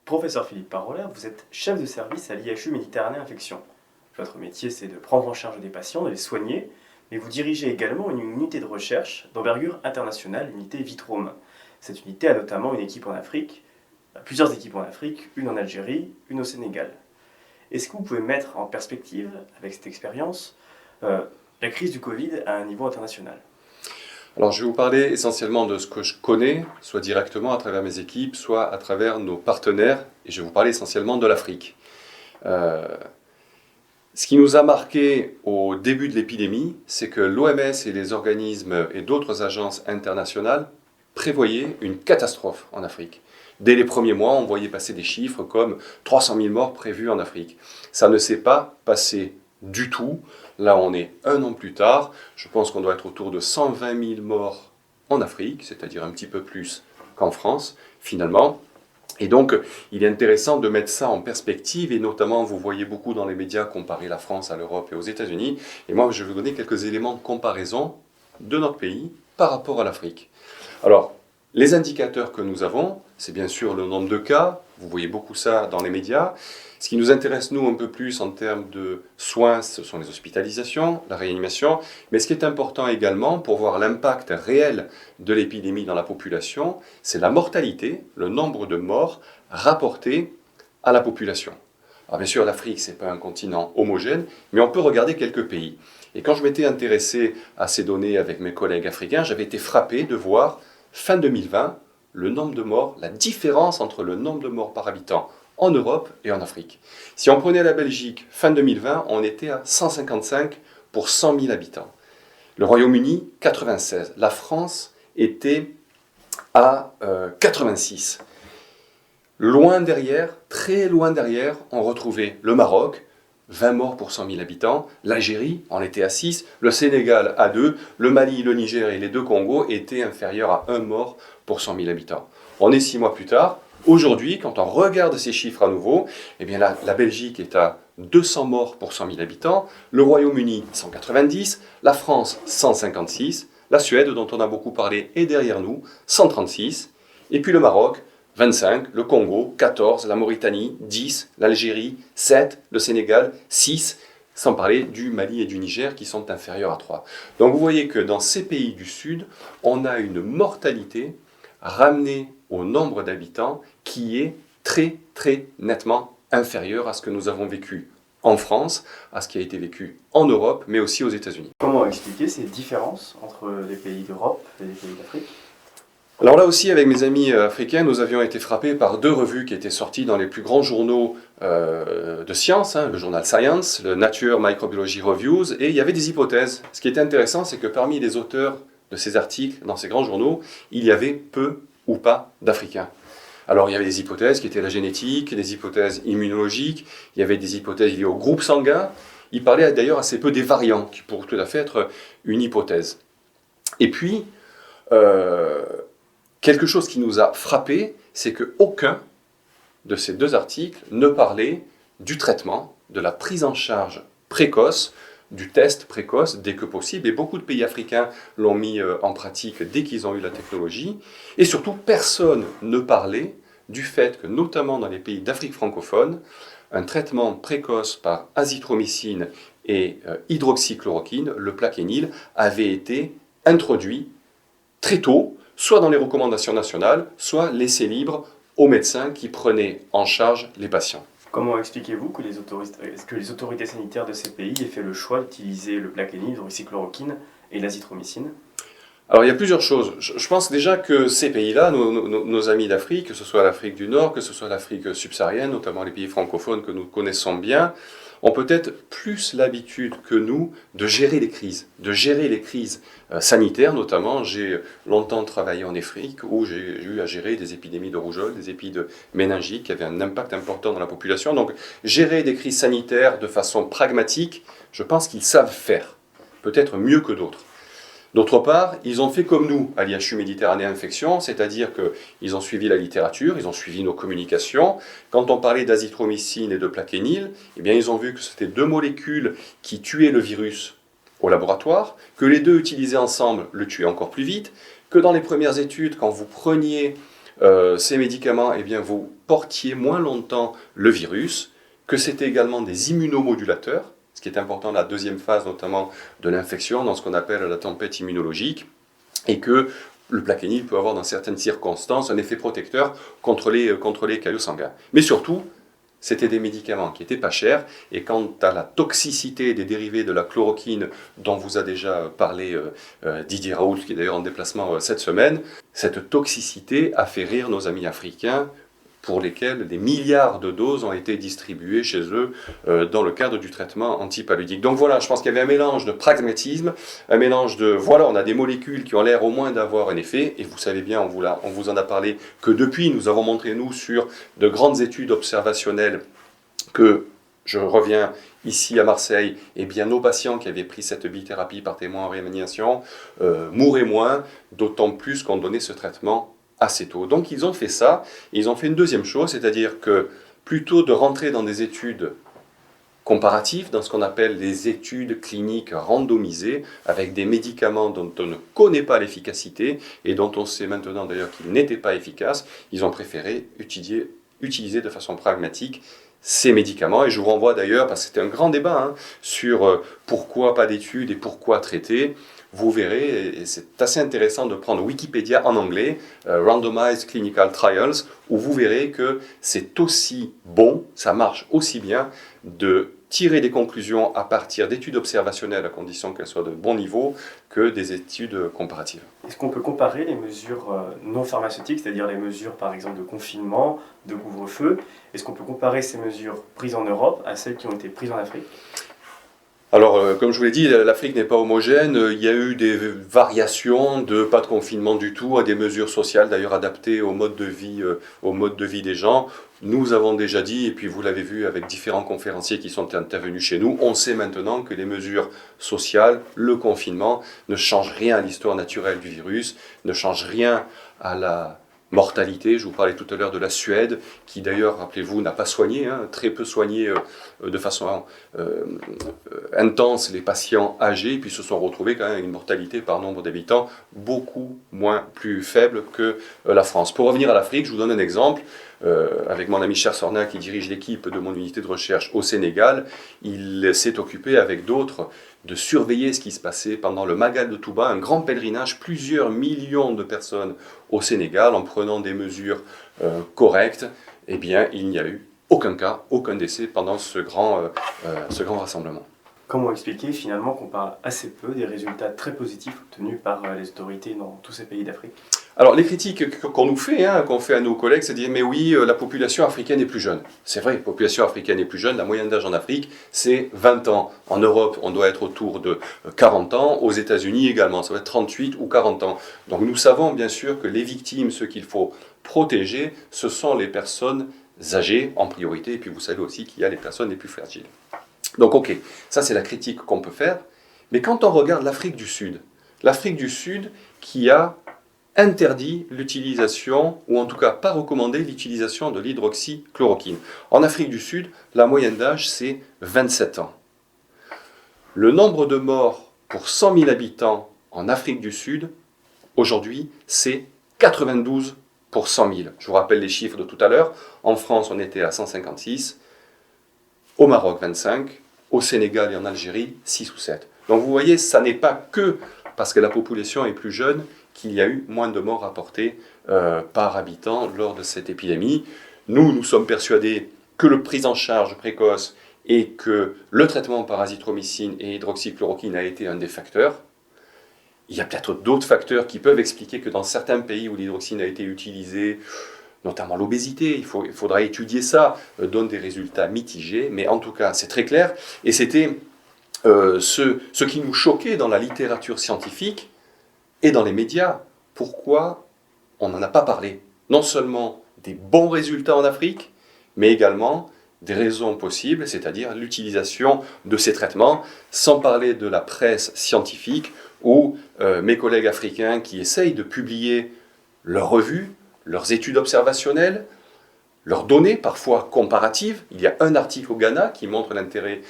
Professeur Philippe Paroler, vous êtes chef de service à l'IHU Méditerranée Infection. Votre métier, c'est de prendre en charge des patients, de les soigner, mais vous dirigez également une unité de recherche d'envergure internationale, l'unité Vitrome. Cette unité a notamment une équipe en Afrique, plusieurs équipes en Afrique, une en Algérie, une au Sénégal. Est-ce que vous pouvez mettre en perspective, avec cette expérience, la crise du Covid à un niveau international? Alors, je vais vous parler essentiellement de ce que je connais, soit directement à travers mes équipes, soit à travers nos partenaires, et je vais vous parler essentiellement de l'Afrique. Ce qui nous a marqué au début de l'épidémie, c'est que l'OMS et les organismes et d'autres agences internationales prévoyaient une catastrophe en Afrique. Dès les premiers mois, on voyait passer des chiffres comme 300 000 morts prévus en Afrique. Ça ne s'est pas passé du tout. Là, on est un an plus tard. Je pense qu'on doit être autour de 120 000 morts en Afrique, c'est-à-dire un petit peu plus qu'en France, finalement. Et donc, il est intéressant de mettre ça en perspective, et notamment, vous voyez beaucoup dans les médias comparer la France à l'Europe et aux États-Unis. Et moi, je vais vous donner quelques éléments de comparaison de notre pays par rapport à l'Afrique. Alors, les indicateurs que nous avons, c'est bien sûr le nombre de cas, vous voyez beaucoup ça dans les médias. Ce qui nous intéresse, nous, un peu plus en termes de soins, ce sont les hospitalisations, la réanimation. Mais ce qui est important également pour voir l'impact réel de l'épidémie dans la population, c'est la mortalité, le nombre de morts rapportés à la population. Alors bien sûr, l'Afrique, ce n'est pas un continent homogène, mais on peut regarder quelques pays. Et quand je m'étais intéressé à ces données avec mes collègues africains, j'avais été frappé de voir, fin 2020, le nombre de morts, la différence entre le nombre de morts par habitant en Europe et en Afrique. Si on prenait la Belgique, fin 2020, on était à 155 pour 100 000 habitants. Le Royaume-Uni, 96. La France était à 86. Loin derrière, très loin derrière, on retrouvait le Maroc, 20 morts pour 100 000 habitants, l'Algérie, on était à 6, le Sénégal à 2, le Mali, le Niger et les deux Congos étaient inférieurs à 1 mort pour 100 000 habitants. On est 6 mois plus tard. Aujourd'hui, quand on regarde ces chiffres à nouveau, eh bien la Belgique est à 200 morts pour 100 000 habitants, le Royaume-Uni 190, la France 156, la Suède, dont on a beaucoup parlé, est derrière nous, 136, et puis le Maroc, 25, le Congo, 14, la Mauritanie, 10, l'Algérie, 7, le Sénégal, 6, sans parler du Mali et du Niger qui sont inférieurs à 3. Donc vous voyez que dans ces pays du Sud, on a une mortalité ramenée au nombre d'habitants qui est très très nettement inférieure à ce que nous avons vécu en France, à ce qui a été vécu en Europe, mais aussi aux États-Unis. Comment expliquer ces différences entre les pays d'Europe et les pays d'Afrique? Alors là aussi, avec mes amis africains, nous avions été frappés par deux revues qui étaient sorties dans les plus grands journaux de sciences, le journal Science, le Nature Microbiology Reviews, et il y avait des hypothèses. Ce qui était intéressant, c'est que parmi les auteurs de ces articles dans ces grands journaux, il y avait peu ou pas d'Africains. Alors il y avait des hypothèses qui étaient la génétique, des hypothèses immunologiques, il y avait des hypothèses liées au groupe sanguin. Il parlait d'ailleurs assez peu des variants, qui pourraient tout à fait être une hypothèse. Et puis, quelque chose qui nous a frappé, c'est qu'aucun de ces deux articles ne parlait du traitement, de la prise en charge précoce, du test précoce dès que possible. Et beaucoup de pays africains l'ont mis en pratique dès qu'ils ont eu la technologie. Et surtout, personne ne parlait du fait que, notamment dans les pays d'Afrique francophone, un traitement précoce par azithromycine et hydroxychloroquine, le plaquenil, avait été introduit très tôt, soit dans les recommandations nationales, soit laissé libre aux médecins qui prenaient en charge les patients. Comment expliquez-vous que les autorités sanitaires de ces pays aient fait le choix d'utiliser le plaquenil, l'hydroxychloroquine et l'azithromycine? Alors il y a plusieurs choses. Je pense déjà que ces pays-là, nos amis d'Afrique, que ce soit l'Afrique du Nord, que ce soit l'Afrique subsaharienne, notamment les pays francophones que nous connaissons bien, ont peut-être plus l'habitude que nous de gérer les crises sanitaires notamment. J'ai longtemps travaillé en Afrique où j'ai eu à gérer des épidémies de rougeole, des épidémies de méningite qui avaient un impact important dans la population. Donc gérer des crises sanitaires de façon pragmatique, je pense qu'ils savent faire, peut-être mieux que d'autres. D'autre part, ils ont fait comme nous à l'IHU Méditerranée Infection, c'est-à-dire qu'ils ont suivi la littérature, ils ont suivi nos communications. Quand on parlait d'azithromycine et de plaquenil, eh bien, ils ont vu que c'était deux molécules qui tuaient le virus au laboratoire, que les deux utilisés ensemble le tuaient encore plus vite, que dans les premières études, quand vous preniez ces médicaments, eh bien, vous portiez moins longtemps le virus, que c'était également des immunomodulateurs, ce qui est important la deuxième phase notamment de l'infection, dans ce qu'on appelle la tempête immunologique, et que le plaquenil peut avoir dans certaines circonstances un effet protecteur contre les caillots sanguins. Mais surtout, c'était des médicaments qui n'étaient pas chers, et quant à la toxicité des dérivés de la chloroquine dont vous a déjà parlé Didier Raoult, qui est d'ailleurs en déplacement cette semaine, cette toxicité a fait rire nos amis africains, pour lesquels des milliards de doses ont été distribuées chez eux dans le cadre du traitement antipaludique. Donc voilà, je pense qu'il y avait un mélange de pragmatisme, un mélange de, voilà, on a des molécules qui ont l'air au moins d'avoir un effet, et vous savez bien, on vous en a parlé, que depuis, nous avons montré, nous, sur de grandes études observationnelles, que, je reviens ici à Marseille, eh bien, nos patients qui avaient pris cette bithérapie par témoin en réanimation mouraient moins, d'autant plus qu'on donnait ce traitement assez tôt. Donc ils ont fait ça, et ils ont fait une deuxième chose, c'est-à-dire que plutôt de rentrer dans des études comparatives, dans ce qu'on appelle les études cliniques randomisées, avec des médicaments dont on ne connaît pas l'efficacité, et dont on sait maintenant d'ailleurs qu'ils n'étaient pas efficaces, ils ont préféré utiliser de façon pragmatique ces médicaments. Et je vous renvoie d'ailleurs, parce que c'était un grand débat sur pourquoi pas d'études et pourquoi traiter. Vous verrez, et c'est assez intéressant de prendre Wikipédia en anglais, Randomized Clinical Trials, où vous verrez que c'est aussi bon, ça marche aussi bien, de tirer des conclusions à partir d'études observationnelles, à condition qu'elles soient de bon niveau, que des études comparatives. Est-ce qu'on peut comparer les mesures non pharmaceutiques, c'est-à-dire les mesures par exemple de confinement, de couvre-feu, est-ce qu'on peut comparer ces mesures prises en Europe à celles qui ont été prises en Afrique ? Alors, comme je vous l'ai dit, l'Afrique n'est pas homogène. Il y a eu des variations de pas de confinement du tout à des mesures sociales, d'ailleurs adaptées au mode de vie des gens. Nous avons déjà dit, et puis vous l'avez vu avec différents conférenciers qui sont intervenus chez nous, on sait maintenant que les mesures sociales, le confinement, ne changent rien à l'histoire naturelle du virus, ne changent rien à la mortalité. Je vous parlais tout à l'heure de la Suède, qui d'ailleurs, rappelez-vous, n'a pas soigné, très peu soigné de façon intense les patients âgés, puis se sont retrouvés quand même avec une mortalité par nombre d'habitants beaucoup plus faible que la France. Pour revenir à l'Afrique, je vous donne un exemple. Avec mon ami Cher Sorna qui dirige l'équipe de mon unité de recherche au Sénégal, il s'est occupé avec d'autres de surveiller ce qui se passait pendant le Magal de Touba, un grand pèlerinage, plusieurs millions de personnes au Sénégal, en prenant des mesures correctes. Eh bien, il n'y a eu aucun cas, aucun décès pendant ce grand rassemblement. Comment expliquer finalement qu'on parle assez peu des résultats très positifs obtenus par les autorités dans tous ces pays d'Afrique ? Alors les critiques qu'on nous fait, qu'on fait à nos collègues, c'est de dire mais oui, la population africaine est plus jeune. C'est vrai, la population africaine est plus jeune, la moyenne d'âge en Afrique c'est 20 ans. En Europe, on doit être autour de 40 ans, aux États-Unis également, ça va être 38 ou 40 ans. Donc nous savons bien sûr que les victimes, ceux qu'il faut protéger, ce sont les personnes âgées en priorité, et puis vous savez aussi qu'il y a les personnes les plus fragiles. Donc ok, ça c'est la critique qu'on peut faire, mais quand on regarde l'Afrique du Sud qui a interdit l'utilisation, ou en tout cas pas recommandé l'utilisation de l'hydroxychloroquine. En Afrique du Sud, la moyenne d'âge c'est 27 ans. Le nombre de morts pour 100 000 habitants en Afrique du Sud, aujourd'hui, c'est 92 pour 100 000. Je vous rappelle les chiffres de tout à l'heure. En France, on était à 156, au Maroc 25, au Sénégal et en Algérie 6 ou 7. Donc vous voyez, ça n'est pas que parce que la population est plus jeune qu'il y a eu moins de morts rapportées par habitant lors de cette épidémie. Nous sommes persuadés que la prise en charge précoce et que le traitement par azithromycine et hydroxychloroquine a été un des facteurs. Il y a peut-être d'autres facteurs qui peuvent expliquer que dans certains pays où l'hydroxyne a été utilisée, notamment l'obésité, il faudra étudier ça, donne des résultats mitigés, mais en tout cas c'est très clair, et c'était ce qui nous choquait dans la littérature scientifique et dans les médias. Pourquoi on n'en a pas parlé? Non seulement des bons résultats en Afrique, mais également des raisons possibles, c'est-à-dire l'utilisation de ces traitements, sans parler de la presse scientifique ou mes collègues africains qui essayent de publier leurs revues, leurs études observationnelles, leurs données, parfois comparatives. Il y a un article au Ghana qui montre l'intérêt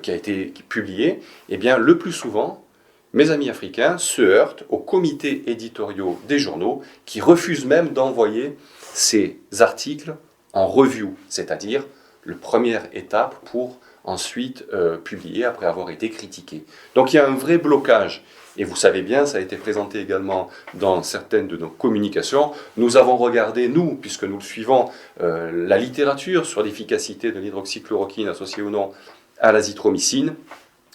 qui a été publié. Eh bien, le plus souvent, mes amis africains se heurtent aux comités éditoriaux des journaux qui refusent même d'envoyer ces articles en review, c'est-à-dire la première étape pour ensuite publier après avoir été critiqué. Donc il y a un vrai blocage. Et vous savez bien, ça a été présenté également dans certaines de nos communications. Nous avons regardé, nous, puisque nous le suivons, la littérature sur l'efficacité de l'hydroxychloroquine associée ou non à l'azithromycine.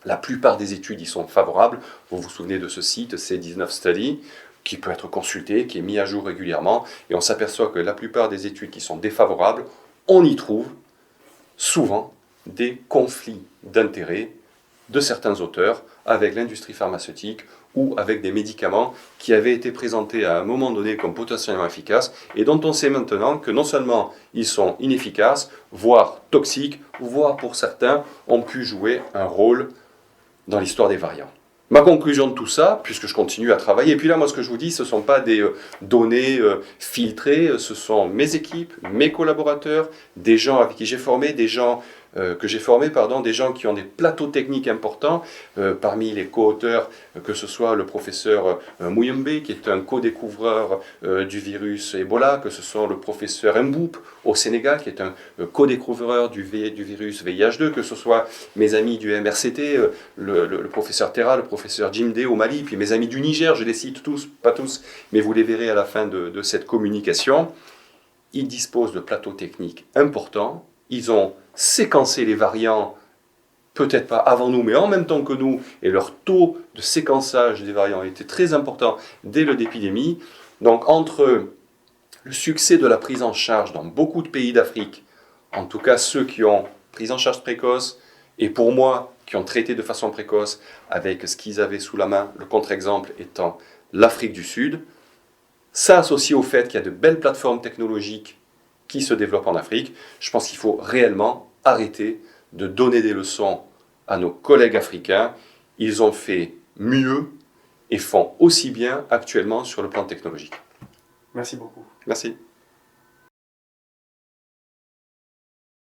La plupart des études y sont favorables. Vous vous souvenez de ce site, C19 Study, qui peut être consulté, qui est mis à jour régulièrement. Et on s'aperçoit que la plupart des études qui sont défavorables, on y trouve souvent des conflits d'intérêts de certains auteurs avec l'industrie pharmaceutique ou avec des médicaments qui avaient été présentés à un moment donné comme potentiellement efficaces et dont on sait maintenant que non seulement ils sont inefficaces, voire toxiques, voire pour certains ont pu jouer un rôle dans l'histoire des variants. Ma conclusion de tout ça, puisque je continue à travailler, et puis là, moi, ce que je vous dis, ce ne sont pas des données filtrées, ce sont mes équipes, mes collaborateurs, des gens avec qui j'ai formé, des gens des gens qui ont des plateaux techniques importants, parmi les co-auteurs, que ce soit le professeur Mouyembe, qui est un co-découvreur du virus Ebola, que ce soit le professeur Mboup au Sénégal, qui est un co-découvreur du virus VIH2, que ce soit mes amis du MRCT, le professeur Terra, le professeur Jim Day au Mali, puis mes amis du Niger, je les cite tous, pas tous, mais vous les verrez à la fin de cette communication. Ils disposent de plateaux techniques importants, ils ont séquencé les variants, peut-être pas avant nous, mais en même temps que nous, et leur taux de séquençage des variants était très important dès le début de l'épidémie. Donc entre le succès de la prise en charge dans beaucoup de pays d'Afrique, en tout cas ceux qui ont prise en charge précoce, et pour moi, qui ont traité de façon précoce avec ce qu'ils avaient sous la main, le contre-exemple étant l'Afrique du Sud, ça associé au fait qu'il y a de belles plateformes technologiques qui se développent en Afrique, je pense qu'il faut réellement arrêter de donner des leçons à nos collègues africains. Ils ont fait mieux et font aussi bien actuellement sur le plan technologique. Merci beaucoup. Merci.